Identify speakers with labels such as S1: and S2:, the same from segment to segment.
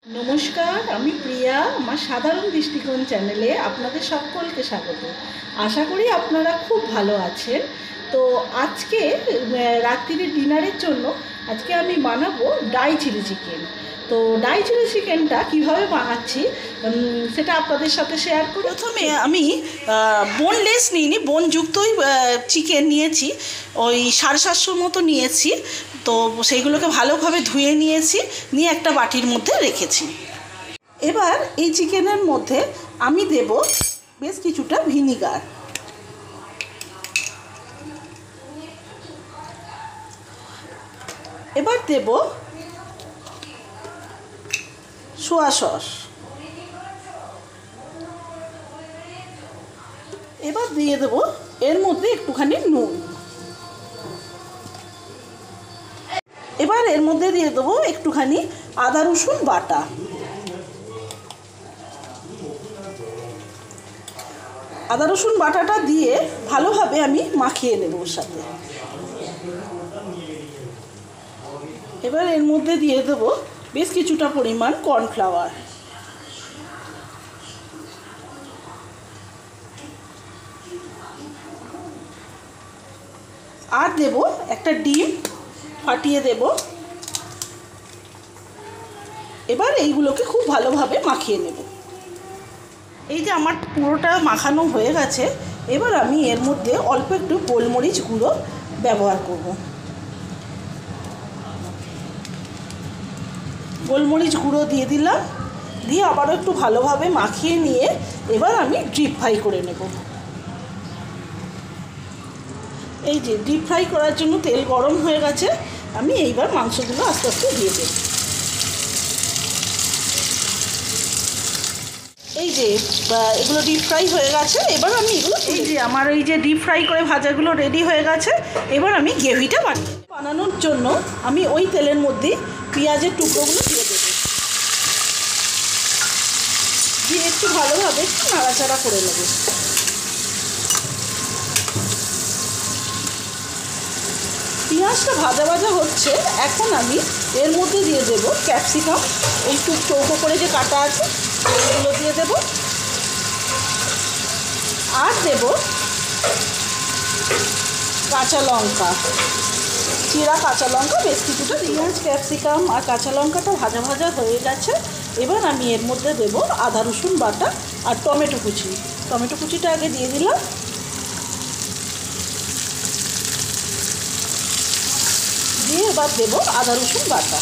S1: नमस्कार আমি প্রিয়া আমার সাধারণ দৃষ্টিকোণ চ্যানেলে আপনাদের সকলকে স্বাগত। আশা করি আপনারা খুব ভালো আছেন। তো আজকে রাত্রির ডিনারের জন্য আজকে আমি বানাবো ডাই চিলি চিকেন। তো ডাই চিলি চিকেনটা কীভাবে বানাচ্ছি সেটা আপনাদের সাথে শেয়ার করি। প্রথমে আমি বোনলেস নিইনি, বোনযুক্তই চিকেন নিয়েছি, ওই 750 মতো নিয়েছি। তো সেইগুলোকে ভালোভাবে ধুয়ে নিয়েছি, নিয়ে একটা বাটির মধ্যে রেখেছি। এবার এই চিকেনের মধ্যে আমি দেব বেশ কিছুটা ভিনিগার, এবার দেব সোয়া সস, এবার দিয়ে দেব এর মধ্যে একটুখানি নুন, এবার এর মধ্যে দিয়ে দেবো একটুখানি আদা রসুন বাটা, আদা রসুন বাটাটা দিয়ে ভালোভাবে আমি মাখিয়ে নেব ওর সাথে। এবার এর মধ্যে দিয়ে দেবো বেশ কিছুটা পরিমাণ কর্নফ্লাওয়ার, আর দেব একটা ডিম ফাটিয়ে দেব। এবার এইগুলোকে খুব ভালোভাবে মাখিয়ে নেব। এই যে আমার পুরোটা মাখানো হয়ে গেছে, এবার আমি এর মধ্যে অল্প একটু গোলমরিচ গুঁড়ো ব্যবহার করব। গোলমরিচ গুঁড়ো দিয়ে দিলাম, দিয়ে আবারও একটু ভালোভাবে মাখিয়ে নিয়ে এবার আমি ডিপ ফ্রাই করে নেব। এই যে ডিপ ফ্রাই করার জন্য তেল গরম হয়ে গেছে, আমি এইবার মাংসগুলো আস্তে আস্তে দিয়ে দেব। এই যে এগুলো ডিপ ফ্রাই হয়ে গেছে, এবার আমি এগুলো, এই যে আমার এই যে ডিপ ফ্রাই করে ভাজাগুলো রেডি হয়ে গেছে। এবার আমি গ্রেভিটা বানানোর জন্য আমি ওই তেলের মধ্যে পেঁয়াজের টুকরোগুলো দিয়ে দেবো, দিয়ে একটু ভালোভাবে একটু নাড়াচাড়া করে নেব। পেঁয়াজটা ভাজা ভাজা হচ্ছে, এখন আমি এর মধ্যে দিয়ে দেবো ক্যাপসিকাম, এই চৌকো করে যে কাটা আছে এগুলো দিয়ে দেব, আর দেব কাঁচা লঙ্কা, চিরা কাঁচা লঙ্কা বেশ কিছুটা। পেঁয়াজ ক্যাপসিকাম আর কাঁচা লঙ্কাটা ভাজা ভাজা হয়ে গেছে, এবার আমি এর মধ্যে দেব আদা রসুন বাটা আর টমেটো কুচি। টমেটো কুচিটা আগে দিয়ে দিলাম, দিয়ে এবার দেব আদা রসুন বাটা,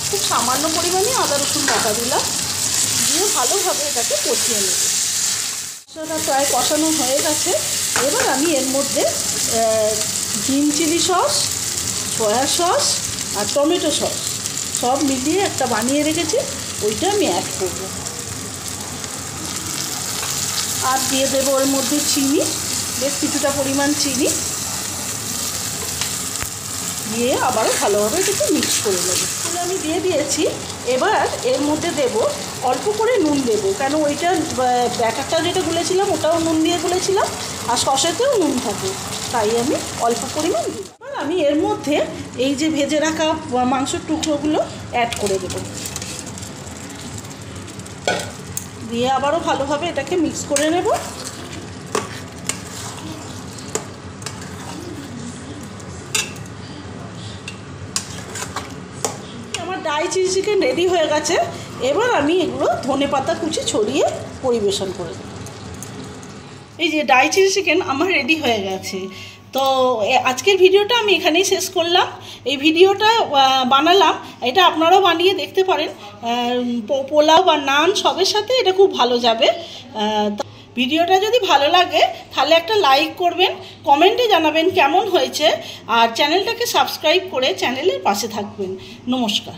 S1: খুব সামান্য পরিমাণে আদা রসুন বাটা দিলাম, দিয়ে ভালোভাবে এটাকে কষিয়ে নেব। মশলাটা প্রায় কষানো হয়ে গেছে, এবার আমি এর মধ্যে green chilli sauce, soya sauce আর টমেটো সস সব মিলিয়ে একটা বানিয়ে রেখেছি, ওইটা আমি অ্যাড করব। আর দিয়ে দেবো ওর মধ্যে চিনি, বেশ কিছুটা পরিমাণ চিনি দিয়ে আবারও ভালোভাবে এটাকে মিক্স করে নেবো। তাহলে আমি দিয়ে দিয়েছি। এবার এর মধ্যে দেব অল্প করে নুন দেবো, কেন ওইটার ব্যাটারটা যেটা গুলেছিলাম ওটাও নুন দিয়ে গুলেছিলাম, আর সসেতেও নুন থাকে, তাই আমি অল্প পরিমাণ দিই। এবার আমি এর মধ্যে এই যে ভেজে রাখা মাংসের টুকরোগুলো অ্যাড করে দেবো, দিয়ে আবারও ভালোভাবে এটাকে মিক্স করে নেব। আমার ডাই চিলি চিকেন রেডি হয়ে গেছে, এবার আমি এগুলো ধনেপাতা কুচি ছড়িয়ে পরিবেশন করে দেব। এই যে ডাই চিলি চিকেন আমার রেডি হয়ে গেছে। তো আজকের ভিডিওটা আমি এখানেই শেষ করলাম। এই ভিডিওটা বানালাম, এটা আপনারাও বানিয়ে দেখতে পারেন, পোলাও বা নান সবের সাথে এটা খুব ভালো যাবে। ভিডিওটা যদি ভালো লাগে তাহলে একটা লাইক করবেন, কমেন্টে জানাবেন কেমন হয়েছে, আর চ্যানেলটাকে সাবস্ক্রাইব করে চ্যানেলের পাশে থাকবেন। নমস্কার।